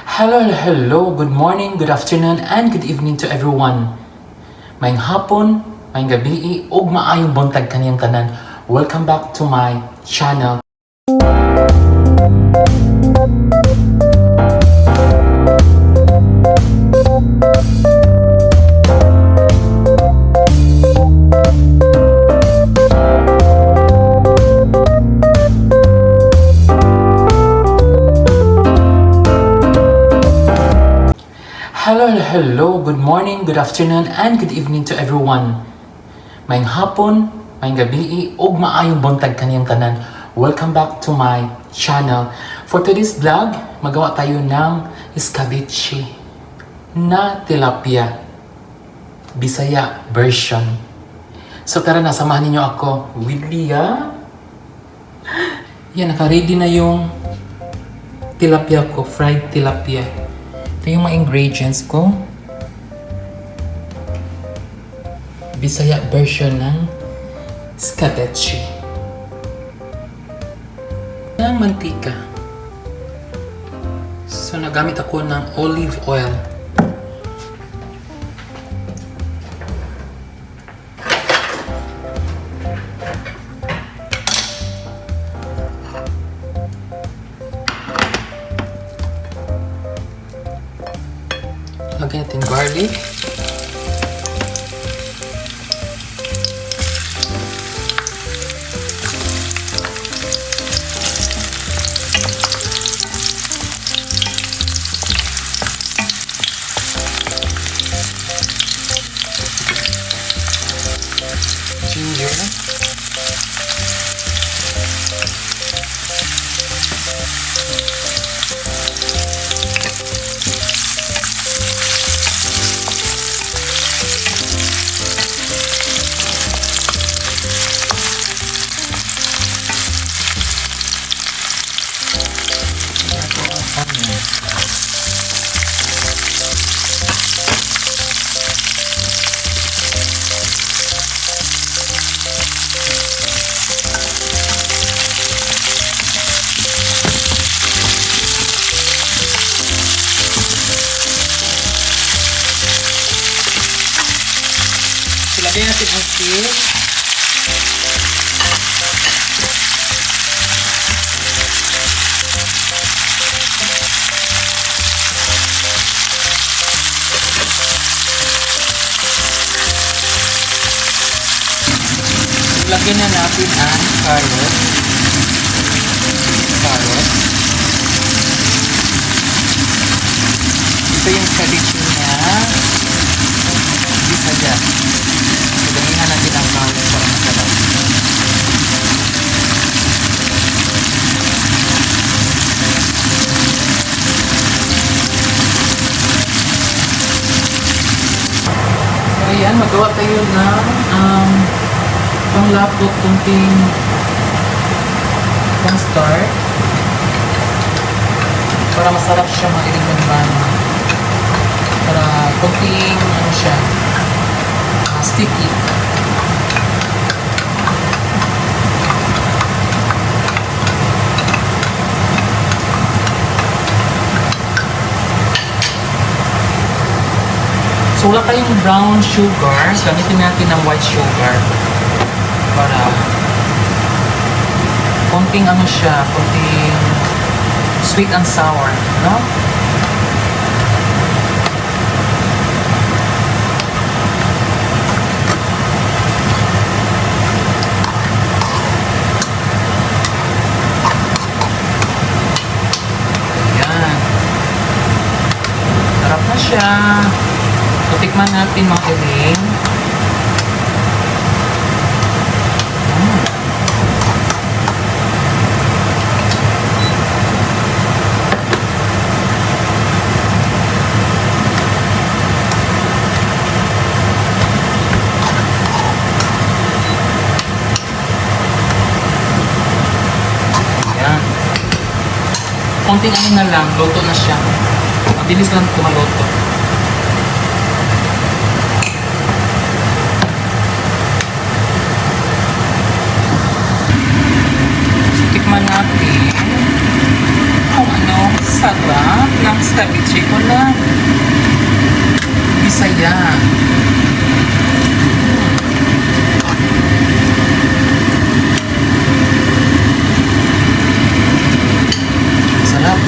Hello, good morning, good afternoon, and good evening to everyone. Mayong hapon, mayong gabi, ug maayong buntag kaniyang tanan. Welcome back to my channel. Hello, good morning, good afternoon, and good evening to everyone. Mayong hapon, mayong gabi, ug maayong buntag kaniyang tanan. Welcome back to my channel. For today's vlog, magawa tayo ng eschabeche na tilapia, Bisaya version. So tara na, samahan niyo ako with Lia. Yan, naka-ready na yung tilapia ko, fried tilapia. Ito yung mga ingredients ko. Bisaya version ng eschabeche. Ng mantika. So nagamit ako ng olive oil. Lagyan natin garlic. Ginger. Lagyan natin ang asin. Lagyan na natin ang carrot. Ito yung eschabeche niya. Bisaya. Damihan natin ang carrot para masarap. So ayan, magawa tayo ng panglapot, kunting pang-start para masarap siya mailigman. Para kunting siya sticky. So wala tayong brown sugar, gamitin natin ng white sugar para konting siya, konting sweet and sour, no? Siya. Tikman natin mga iling. Ayan. Konting na lang, luto na siya. Mabilis lang kumaluto. So, tikman natin kung ano sarap ng escabeche ko na. Bisaya. Sarap.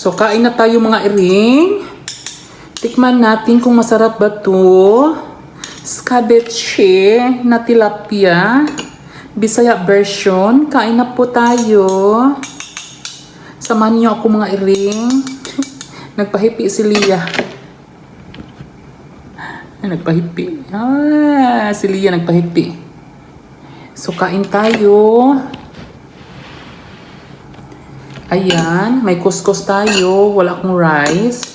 So, kain na tayo mga iring. Tikman natin kung masarap ba to. Eschabeche na tilapia. Bisaya version. Kain na po tayo. Samahan niyo ako mga iring. Nagpahipi si Lia. Nagpahipi. Si Lia nagpahipi. So, kain tayo. Ayan, may kuskus tayo. Wala akong rice.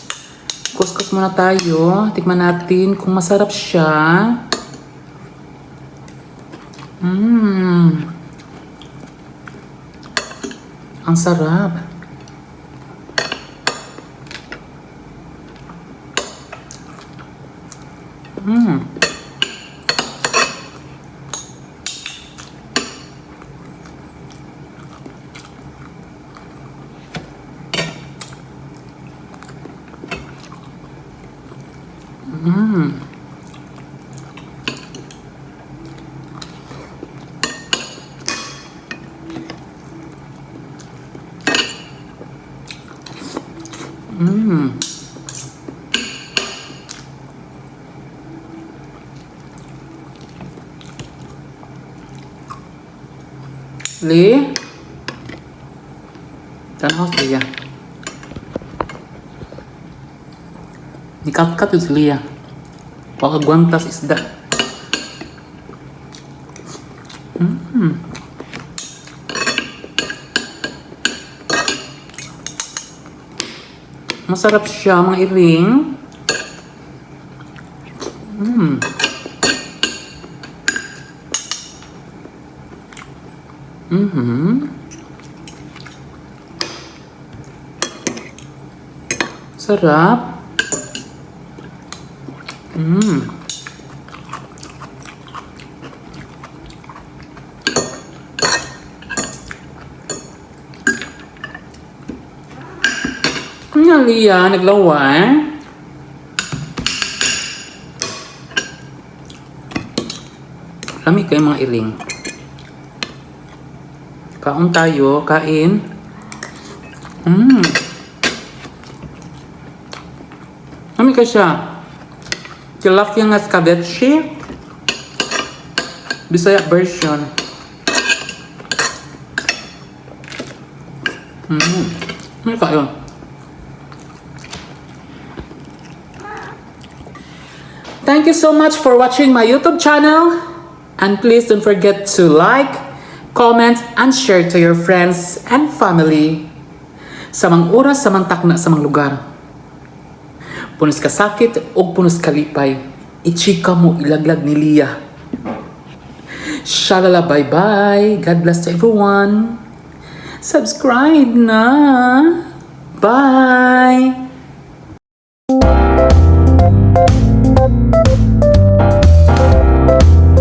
Kuskus muna tayo. Tikman natin kung masarap siya. Ang sarap. Li? Tanong si Lia. Nikat-kat yun si Lia. Wakagwantas isda. Masarap siya mga iring. Sarap. Lia, naglawa eh. Lami kayo mga iring. Kaon tayo, kain. Lami ka siya. Tilapia ng escabeche. Bisaya version. Lami kayo. Thank you so much for watching my YouTube channel. And please don't forget to like, comment, and share to your friends and family. Sa mga oras, sa mga takna, sa mga lugar. Punos KASAKIT o punos KALIPAY. I-chika mo, ilaglag ni Lia. SHALALA, bye-bye. God bless to everyone. Subscribe na. Bye.